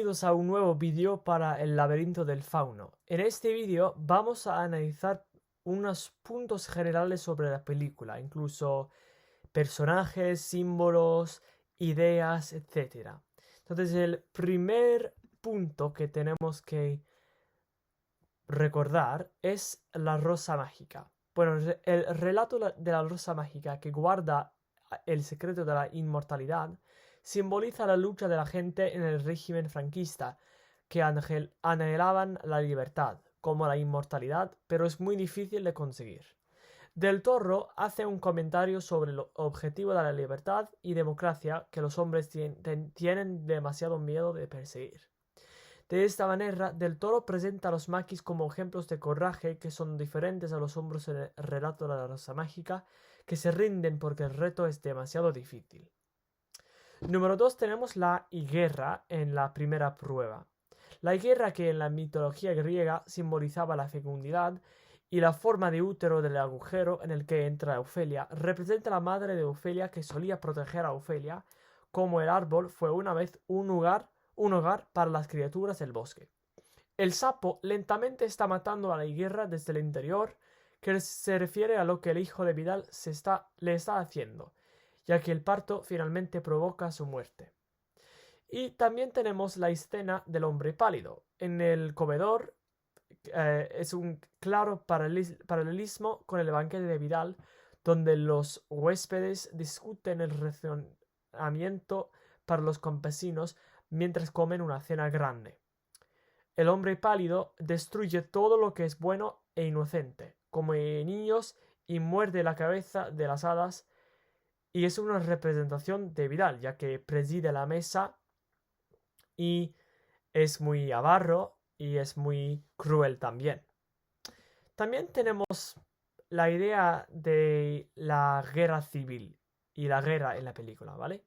bienvenidos a un nuevo vídeo para el laberinto del fauno. En este vídeo vamos a analizar unos puntos generales sobre la película, incluso personajes, símbolos, ideas, etc. Entonces el primer punto que tenemos que recordar es la rosa mágica. Bueno, el relato de la rosa mágica que guarda el secreto de la inmortalidad simboliza la lucha de la gente en el régimen franquista, que anhelaban la libertad, como la inmortalidad, pero es muy difícil de conseguir. Del Toro hace un comentario sobre el objetivo de la libertad y democracia que los hombres tienen demasiado miedo de perseguir. De esta manera, Del Toro presenta a los maquis como ejemplos de coraje que son diferentes a los hombres en el relato de la rosa mágica, que se rinden porque el reto es demasiado difícil. Número 2 tenemos la higuera en la primera prueba. La higuera, que en la mitología griega simbolizaba la fecundidad y la forma de útero del agujero en el que entra Ofelia, representa a la madre de Ofelia que solía proteger a Ofelia, como el árbol fue una vez un hogar para las criaturas del bosque. El sapo lentamente está matando a la higuera desde el interior, que se refiere a lo que el hijo de Vidal le está haciendo, ya que el parto finalmente provoca su muerte. Y también tenemos la escena del hombre pálido. En el comedor es un claro paralelismo con el banquete de Vidal, donde los huéspedes discuten el racionamiento para los campesinos mientras comen una cena grande. El hombre pálido destruye todo lo que es bueno e inocente, come niños y muerde la cabeza de las hadas, y es una representación de Vidal, ya que preside la mesa y es muy avaro y es muy cruel también. También tenemos la idea de la guerra civil y la guerra en la película, ¿vale?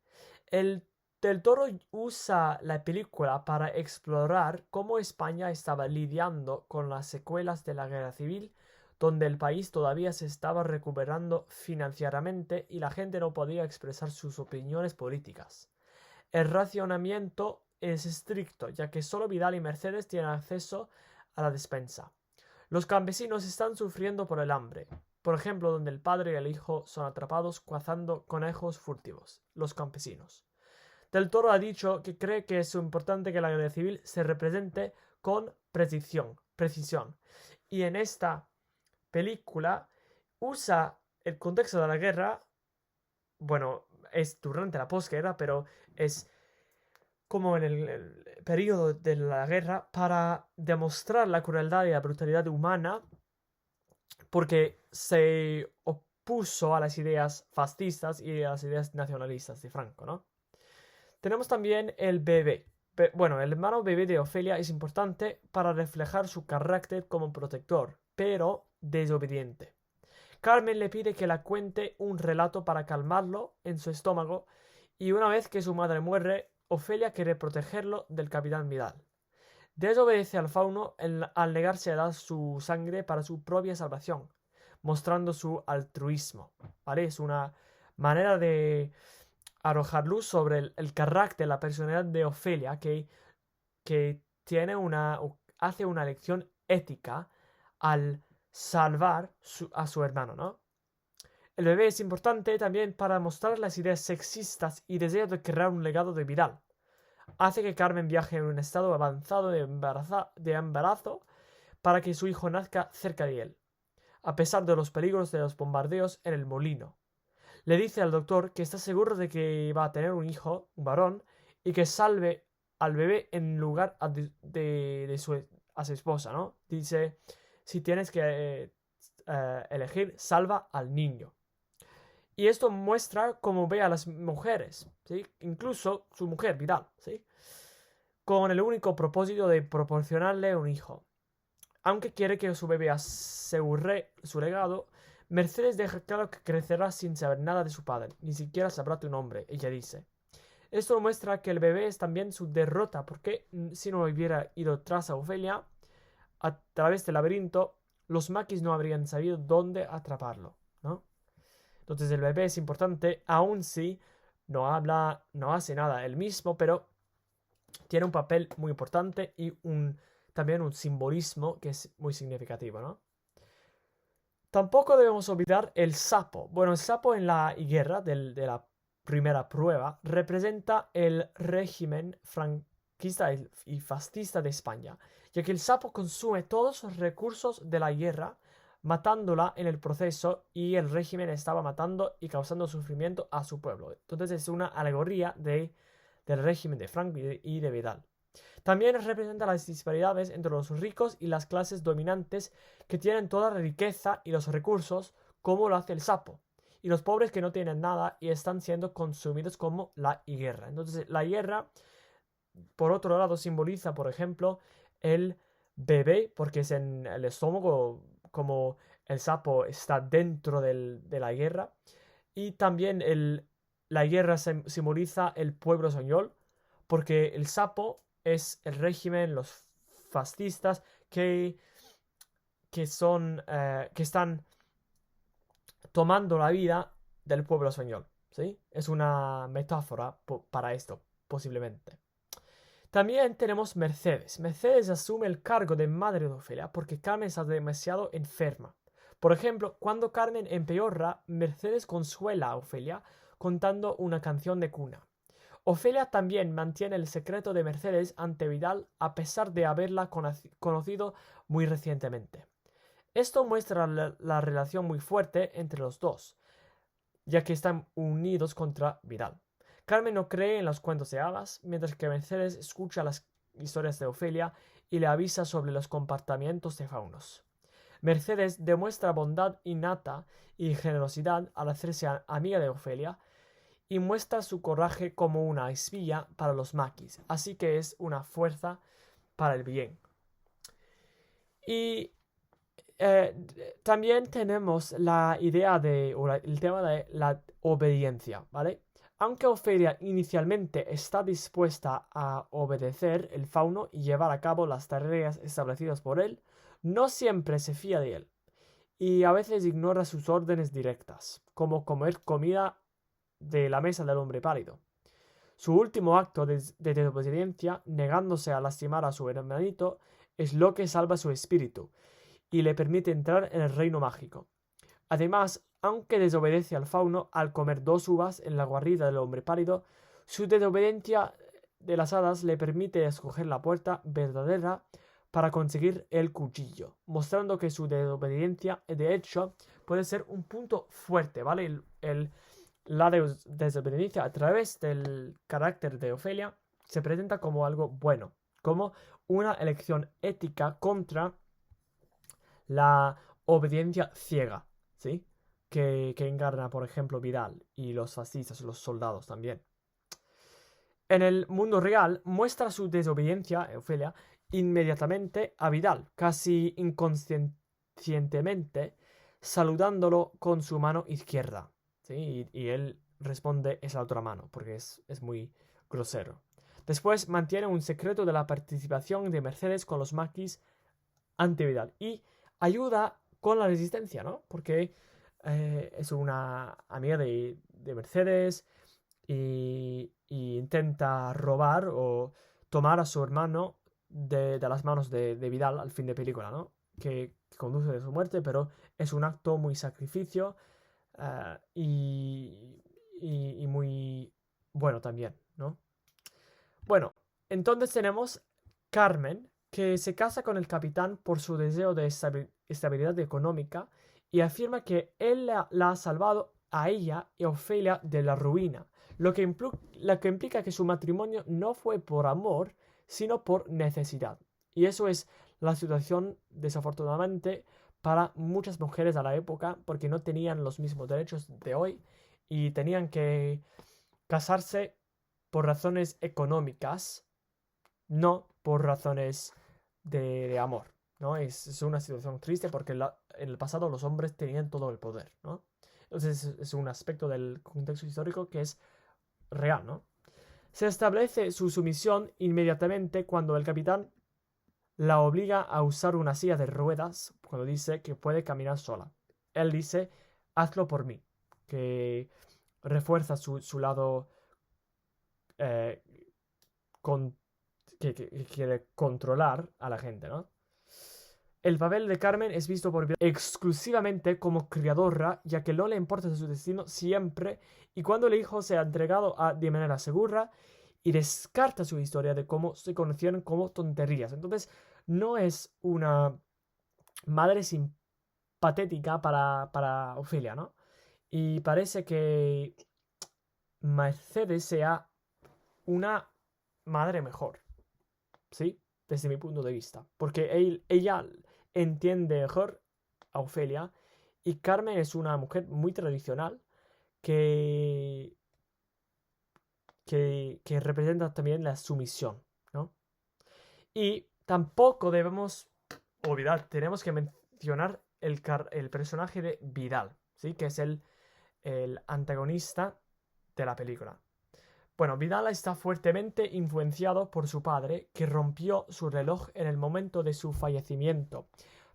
Del Toro usa la película para explorar cómo España estaba lidiando con las secuelas de la guerra civil, donde el país todavía se estaba recuperando financieramente y la gente no podía expresar sus opiniones políticas. El racionamiento es estricto, ya que solo Vidal y Mercedes tienen acceso a la despensa. Los campesinos están sufriendo por el hambre, por ejemplo, donde el padre y el hijo son atrapados cazando conejos furtivos, los campesinos. Del Toro ha dicho que cree que es importante que la guerra civil se represente con precisión. Y en esta película usa el contexto de la guerra, bueno, es durante la posguerra, pero es como en el periodo de la guerra, para demostrar la crueldad y la brutalidad humana, porque se opuso a las ideas fascistas y a las ideas nacionalistas de Franco, ¿no? Tenemos también el bebé. Bueno, el hermano bebé de Ofelia es importante para reflejar su carácter como protector, pero desobediente. Carmen le pide que la cuente un relato para calmarlo en su estómago, y una vez que su madre muere, Ofelia quiere protegerlo del capitán Vidal. Desobedece al fauno al negarse a dar su sangre para su propia salvación, mostrando su altruismo, ¿vale? Es una manera de arrojar luz sobre el carácter, la personalidad de Ofelia, que hace una lección ética al salvar a su hermano, ¿no? El bebé es importante también para mostrar las ideas sexistas y deseo de crear un legado de Vidal. Hace que Carmen viaje en un estado avanzado de embarazo para que su hijo nazca cerca de él, a pesar de los peligros de los bombardeos en el molino. Le dice al doctor que está seguro de que va a tener un hijo, un varón, y que salve al bebé en lugar a su esposa, ¿no? Dice, si tienes que elegir, salva al niño. Y esto muestra cómo ve a las mujeres, ¿sí? Incluso su mujer, Vidal, ¿sí? Con el único propósito de proporcionarle un hijo. Aunque quiere que su bebé asegure su legado, Mercedes deja claro que crecerá sin saber nada de su padre, ni siquiera sabrá tu nombre, ella dice. Esto muestra que el bebé es también su derrota, porque si no hubiera ido tras a Ofelia a través del laberinto, los maquis no habrían sabido dónde atraparlo, ¿no? Entonces el bebé es importante, aun si no habla, no hace nada él mismo, pero tiene un papel muy importante y también un simbolismo que es muy significativo, ¿no? Tampoco debemos olvidar el sapo. Bueno, el sapo en la higuera de la primera prueba representa el régimen franquista y fascista de España, ya que el sapo consume todos los recursos de la higuera, matándola en el proceso, y el régimen estaba matando y causando sufrimiento a su pueblo. Entonces es una alegoría del régimen de Franco y de Vidal. También representa las disparidades entre los ricos y las clases dominantes que tienen toda la riqueza y los recursos, como lo hace el sapo, y los pobres que no tienen nada y están siendo consumidos como la higuera. Entonces, la higuera, por otro lado, simboliza, por ejemplo, el bebé, porque es en el estómago, como el sapo está dentro de la higuera, y también la higuera simboliza el pueblo español, porque el sapo es el régimen, los fascistas que están tomando la vida del pueblo español, ¿sí? Es una metáfora para esto, posiblemente. También tenemos Mercedes. Mercedes asume el cargo de madre de Ofelia porque Carmen está demasiado enferma. Por ejemplo, cuando Carmen empeora, Mercedes consuela a Ofelia contando una canción de cuna. Ofelia también mantiene el secreto de Mercedes ante Vidal a pesar de haberla conocido muy recientemente. Esto muestra la relación muy fuerte entre los dos, ya que están unidos contra Vidal. Carmen no cree en los cuentos de hadas, mientras que Mercedes escucha las historias de Ofelia y le avisa sobre los comportamientos de faunos. Mercedes demuestra bondad innata y generosidad al hacerse amiga de Ofelia, y muestra su coraje como una espía para los maquis, así que es una fuerza para el bien. Y también tenemos la idea el tema de la obediencia, ¿vale? Aunque Ofelia inicialmente está dispuesta a obedecer el fauno y llevar a cabo las tareas establecidas por él, no siempre se fía de él, y a veces ignora sus órdenes directas, como comer comida de la mesa del hombre pálido. Su último acto de desobediencia, negándose a lastimar a su hermanito, es lo que salva su espíritu y le permite entrar en el reino mágico. Además, aunque desobedece al fauno al comer 2 uvas en la guarida del hombre pálido, su desobediencia de las hadas le permite escoger la puerta verdadera para conseguir el cuchillo, mostrando que su desobediencia, de hecho, puede ser un punto fuerte, ¿vale? La desobediencia a través del carácter de Ofelia se presenta como algo bueno, como una elección ética contra la obediencia ciega, ¿sí? Que encarna, por ejemplo, Vidal y los fascistas, los soldados también. En el mundo real muestra su desobediencia, Ofelia, inmediatamente a Vidal, casi inconscientemente, saludándolo con su mano izquierda, ¿sí? Y él responde es la otra mano, porque es muy grosero. Después mantiene un secreto de la participación de Mercedes con los maquis ante Vidal y ayuda con la resistencia, ¿no? Porque es una amiga de Mercedes y intenta robar o tomar a su hermano de las manos de Vidal al fin de película, ¿no? Que conduce a su muerte, pero es un acto muy sacrificio y muy bueno también, ¿no? Bueno, entonces tenemos Carmen, que se casa con el capitán por su deseo de estabilidad económica y afirma que él la ha salvado a ella y a Ofelia de la ruina, lo que implica que su matrimonio no fue por amor, sino por necesidad. Y eso es la situación, desafortunadamente, para muchas mujeres a la época, porque no tenían los mismos derechos de hoy y tenían que casarse por razones económicas, no por razones de amor, ¿no? Es una situación triste porque en el pasado los hombres tenían todo el poder, ¿no? Entonces es un aspecto del contexto histórico que es real, ¿no? Se establece su sumisión inmediatamente cuando el capitán la obliga a usar una silla de ruedas cuando dice que puede caminar sola. Él dice, hazlo por mí, que refuerza su lado que quiere controlar a la gente, ¿no? El papel de Carmen es visto por Vidal exclusivamente como criadora, ya que no le importa su destino siempre, y cuando el hijo se ha entregado de manera segura y descarta su historia de cómo se conocieron como tonterías. Entonces, no es una madre simpatética para Ofelia, ¿no? Y parece que Mercedes sea una madre mejor, ¿sí? Desde mi punto de vista. Porque ella entiende mejor a Ofelia y Carmen es una mujer muy tradicional que, que representa también la sumisión, ¿no? Y tampoco debemos olvidar, tenemos que mencionar el personaje de Vidal, ¿sí? Que es el antagonista de la película. Bueno, Vidal está fuertemente influenciado por su padre, que rompió su reloj en el momento de su fallecimiento,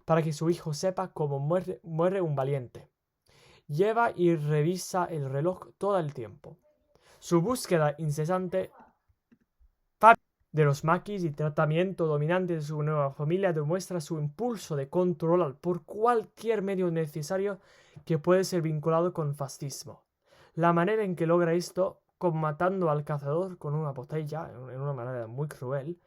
para que su hijo sepa cómo muere un valiente. Lleva y revisa el reloj todo el tiempo. Su búsqueda incesante de los maquis y tratamiento dominante de su nueva familia demuestra su impulso de controlar por cualquier medio necesario que puede ser vinculado con fascismo. La manera en que logra esto, como matando al cazador con una botella, en una manera muy cruel,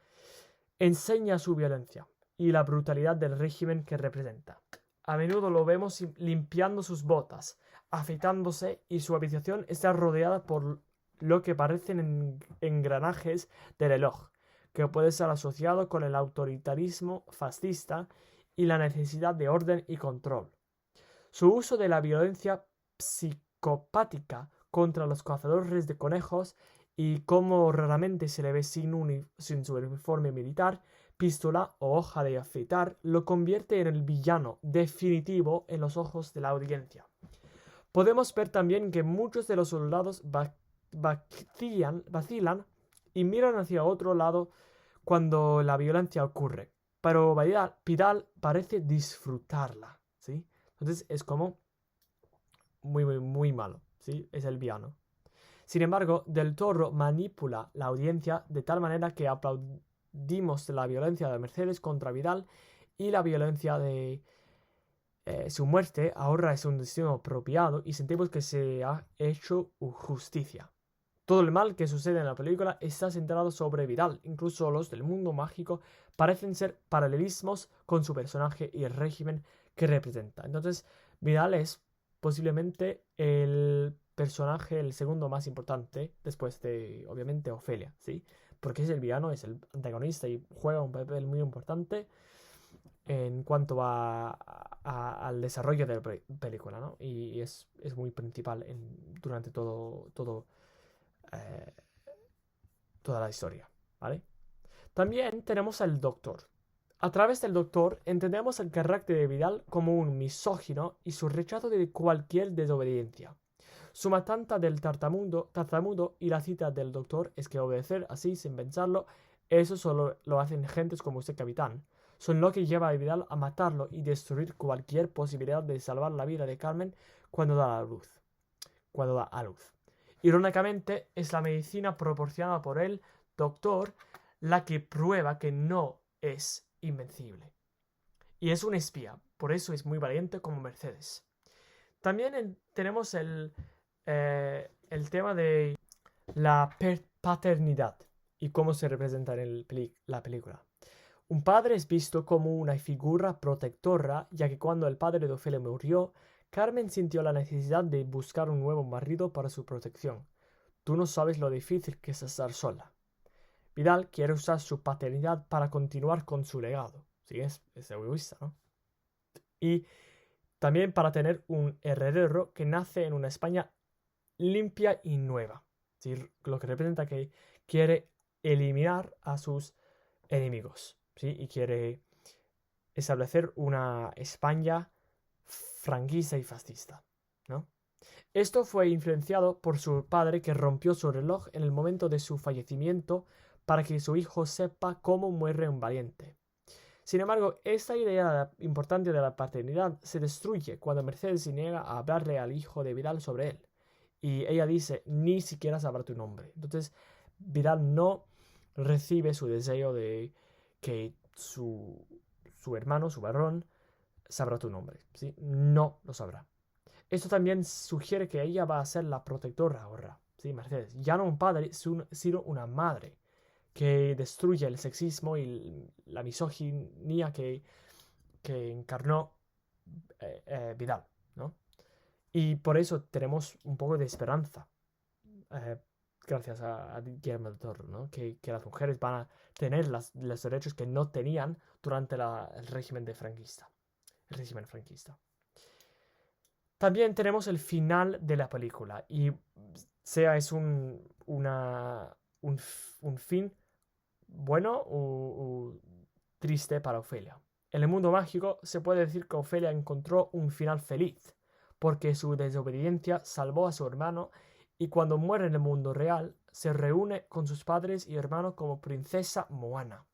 enseña su violencia y la brutalidad del régimen que representa. A menudo lo vemos limpiando sus botas, afeitándose, y su habitación está rodeada por lo que parecen engranajes de reloj, que puede ser asociado con el autoritarismo fascista y la necesidad de orden y control. Su uso de la violencia psicopática contra los cazadores de conejos, y cómo raramente se le ve sin su uniforme militar, pistola o hoja de afeitar, lo convierte en el villano definitivo en los ojos de la audiencia. Podemos ver también que muchos de los soldados vacilan y miran hacia otro lado cuando la violencia ocurre, pero Vidal parece disfrutarla, ¿sí? Entonces es como muy malo, ¿sí? Es el villano. Sin embargo, Del Toro manipula la audiencia de tal manera que aplaudimos la violencia de Mercedes contra Vidal, y la violencia de su muerte ahora es un destino apropiado y sentimos que se ha hecho justicia. Todo el mal que sucede en la película está centrado sobre Vidal. Incluso los del mundo mágico parecen ser paralelismos con su personaje y el régimen que representa. Entonces, Vidal es posiblemente el personaje, el segundo más importante, después de, obviamente, Ofelia, ¿sí? Porque es el villano, es el antagonista y juega un papel muy importante en cuanto al desarrollo de la película, ¿no? Y es muy principal durante eh, toda la historia, ¿vale? También tenemos al Doctor. A través del Doctor entendemos el carácter de Vidal como un misógino y su rechazo de cualquier desobediencia. Su matanza del tartamudo y la cita del Doctor es que obedecer así sin pensarlo, eso solo lo hacen gentes como usted, capitán. Son lo que lleva a Vidal a matarlo y destruir cualquier posibilidad de salvar la vida de Carmen cuando da a luz. Irónicamente, es la medicina proporcionada por el Doctor la que prueba que no es invencible. Y es un espía, por eso es muy valiente como Mercedes. También tenemos el tema de la paternidad y cómo se representa en la película. Un padre es visto como una figura protectora, ya que cuando el padre de Ofelia murió, Carmen sintió la necesidad de buscar un nuevo marido para su protección. Tú no sabes lo difícil que es estar sola. Vidal quiere usar su paternidad para continuar con su legado. Sí, es egoísta, ¿no? Y también para tener un heredero que nace en una España limpia y nueva. ¿Sí? Lo que representa que quiere eliminar a sus enemigos. ¿Sí? Y quiere establecer una España franquista y fascista, ¿no? Esto fue influenciado por su padre, que rompió su reloj en el momento de su fallecimiento para que su hijo sepa cómo muere un valiente. Sin embargo, esta idea importante de la paternidad se destruye cuando Mercedes se niega a hablarle al hijo de Vidal sobre él. Y ella dice, ni siquiera sabrá tu nombre. Entonces, Vidal no recibe su deseo de que su hermano, su varón, sabrá tu nombre, ¿sí? No lo sabrá. Esto también sugiere que ella va a ser la protectora ahora, ¿sí? Mercedes, ya no un padre, sino una madre que destruye el sexismo y la misoginia que encarnó Vidal, ¿no? Y por eso tenemos un poco de esperanza, eh, gracias a Guillermo del Toro, ¿no? Que las mujeres van a tener los derechos que no tenían durante el régimen franquista. El régimen franquista. También tenemos el final de la película y sea es un fin bueno o triste para Ofelia. En el mundo mágico se puede decir que Ofelia encontró un final feliz, porque su desobediencia salvó a su hermano y cuando muere en el mundo real se reúne con sus padres y hermanos como princesa Moana.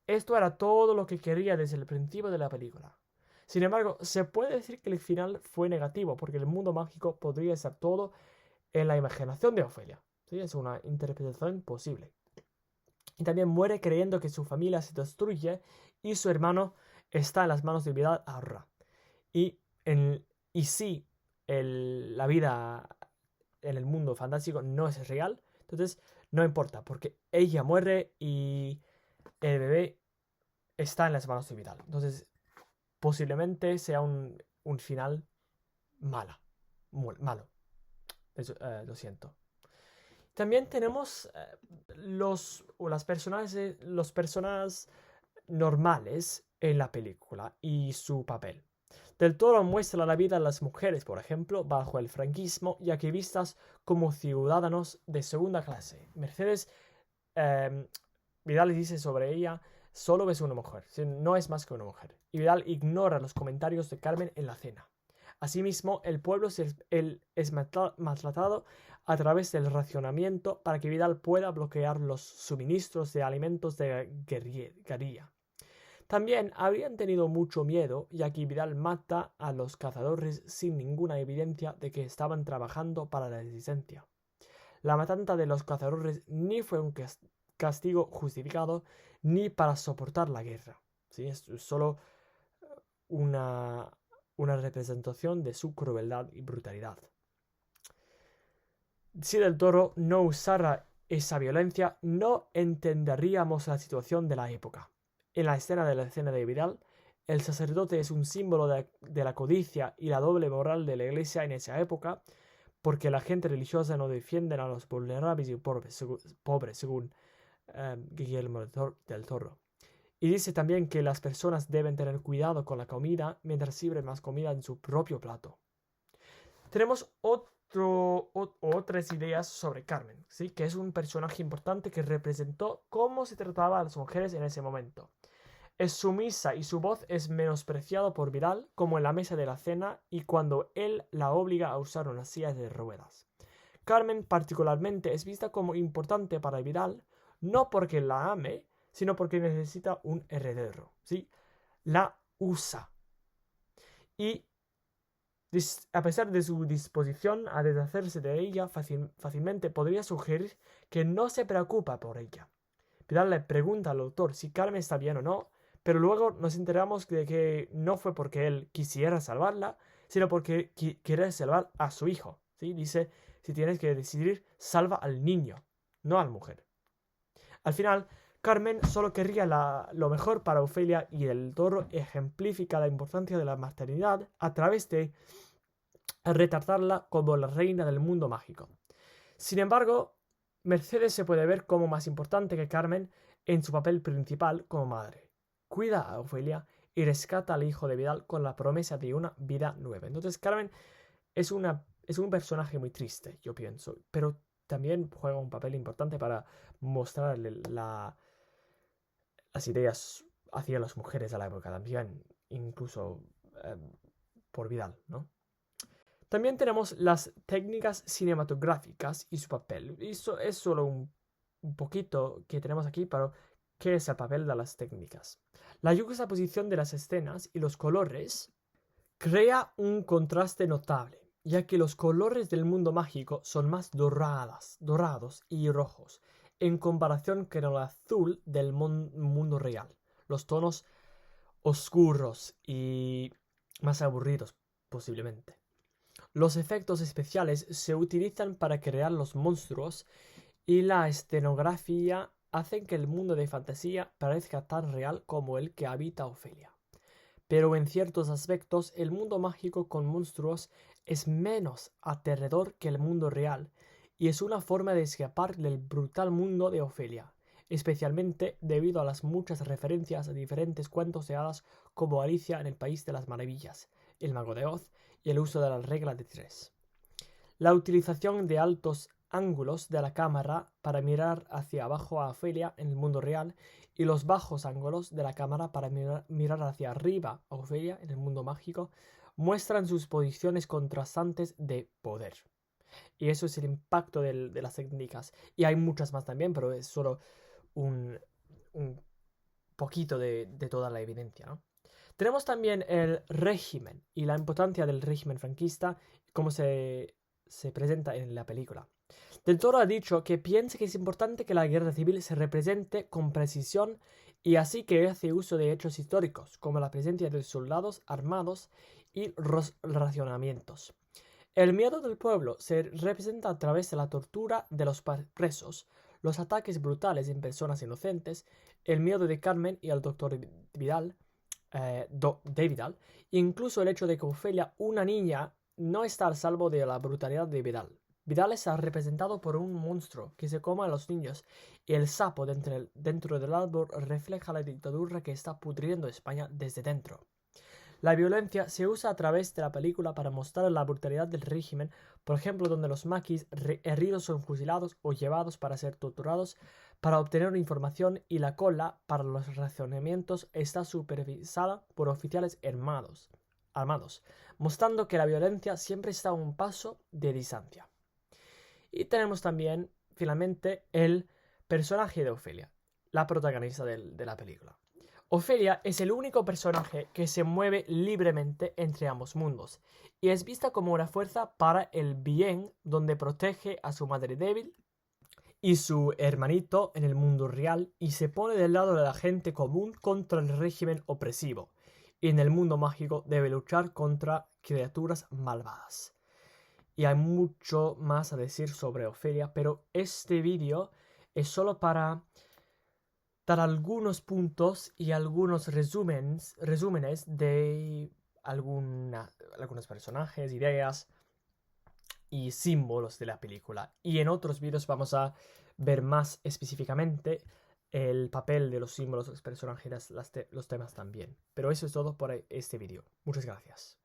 Esto era todo lo que quería desde el principio de la película. Sin embargo, se puede decir que el final fue negativo, porque el mundo mágico podría ser todo en la imaginación de Ofelia. ¿Sí? Es una interpretación posible. Y también muere creyendo que su familia se destruye y su hermano está en las manos de Vidal ahora. Y si la vida en el mundo fantástico no es real, entonces no importa, porque ella muere y el bebé está en las manos de Vidal. Entonces, posiblemente sea un final malo. Lo siento. También tenemos los personajes normales en la película y su papel. Del Toro muestra la vida de las mujeres, por ejemplo, bajo el franquismo, ya que vistas como ciudadanos de segunda clase. Mercedes Vidal dice sobre ella: solo es una mujer, no es más que una mujer. Y Vidal ignora los comentarios de Carmen en la cena. Asimismo, el pueblo es maltratado a través del racionamiento para que Vidal pueda bloquear los suministros de alimentos de guerrilla. También habrían tenido mucho miedo, ya que Vidal mata a los cazadores sin ninguna evidencia de que estaban trabajando para la resistencia. La matanza de los cazadores ni fue un castigo justificado ni para soportar la guerra. ¿Sí? Es solo una representación de su crueldad y brutalidad. Si Del Toro no usara esa violencia, no entenderíamos la situación de la época. En la escena de Vidal, el sacerdote es un símbolo de la codicia y la doble moral de la iglesia en esa época, porque la gente religiosa no defiende a los vulnerables y pobres según Guillermo del Toro. Y dice también que las personas deben tener cuidado con la comida mientras sirven más comida en su propio plato. Tenemos otras ideas sobre Carmen, ¿sí? Que es un personaje importante que representó cómo se trataba a las mujeres en ese momento. Es sumisa y su voz es menospreciado por Vidal, como en la mesa de la cena y cuando él la obliga a usar una silla de ruedas. Carmen particularmente es vista como importante para Vidal, no porque la ame, sino porque necesita un heredero, ¿sí? La usa. Y a pesar de su disposición a deshacerse de ella fácilmente, podría sugerir que no se preocupa por ella. Vidal le pregunta al autor si Carmen está bien o no, pero luego nos enteramos de que no fue porque él quisiera salvarla, sino porque quiere salvar a su hijo, ¿sí? Dice, si tienes que decidir, salva al niño, no a la mujer. Al final, Carmen solo querría lo mejor para Ofelia y Del Toro ejemplifica la importancia de la maternidad a través de retratarla como la reina del mundo mágico. Sin embargo, Mercedes se puede ver como más importante que Carmen en su papel principal como madre. Cuida a Ofelia y rescata al hijo de Vidal con la promesa de una vida nueva. Entonces Carmen es un personaje muy triste, yo pienso, pero también juega un papel importante para mostrarle las ideas hacia las mujeres de la época también, incluso por Vidal, ¿no? También tenemos las técnicas cinematográficas y su papel. Eso es solo un poquito que tenemos aquí, pero ¿qué es el papel de las técnicas? La juxtaposición de las escenas y los colores crea un contraste notable, ya que los colores del mundo mágico son más dorados y rojos. en comparación con el azul del mundo real. Los tonos oscuros y más aburridos, posiblemente. Los efectos especiales se utilizan para crear los monstruos y la escenografía hacen que el mundo de fantasía parezca tan real como el que habita Ofelia. Pero en ciertos aspectos el mundo mágico con monstruos es menos aterrador que el mundo real y es una forma de escapar del brutal mundo de Ofelia, especialmente debido a las muchas referencias a diferentes cuentos de hadas como Alicia en el País de las Maravillas, El Mago de Oz y el uso de la regla de 3. La utilización de altos ángulos de la cámara para mirar hacia abajo a Ofelia en el mundo real y los bajos ángulos de la cámara para mirar hacia arriba a Ofelia en el mundo mágico muestran sus posiciones contrastantes de poder. Y eso es el impacto de las técnicas. Y hay muchas más también, pero es solo un poquito de toda la evidencia, ¿no? Tenemos también el régimen y la importancia del régimen franquista, como se presenta en la película. Del Toro ha dicho que piensa que es importante que la guerra civil se represente con precisión y así que hace uso de hechos históricos, como la presencia de soldados armados y racionamientos. El miedo del pueblo se representa a través de la tortura de los presos, los ataques brutales en personas inocentes, el miedo de Carmen y al doctor Vidal, Vidal, e incluso el hecho de que Ofelia, una niña, no está al salvo de la brutalidad de Vidal. Vidal está representado por un monstruo que se come a los niños y el sapo dentro del árbol refleja la dictadura que está pudriendo España desde dentro. La violencia se usa a través de la película para mostrar la brutalidad del régimen, por ejemplo donde los maquis heridos son fusilados o llevados para ser torturados para obtener información y la cola para los racionamientos está supervisada por oficiales armados, mostrando que la violencia siempre está a un paso de distancia. Y tenemos también, finalmente, el personaje de Ofelia, la protagonista de la película. Ofelia es el único personaje que se mueve libremente entre ambos mundos y es vista como una fuerza para el bien donde protege a su madre débil y su hermanito en el mundo real y se pone del lado de la gente común contra el régimen opresivo y en el mundo mágico debe luchar contra criaturas malvadas. Y hay mucho más a decir sobre Ofelia, pero este vídeo es solo para dar algunos puntos y algunos resúmenes de algunos personajes, ideas y símbolos de la película. Y en otros vídeos vamos a ver más específicamente el papel de los símbolos, los personajes, los temas también. Pero eso es todo por este vídeo. Muchas gracias.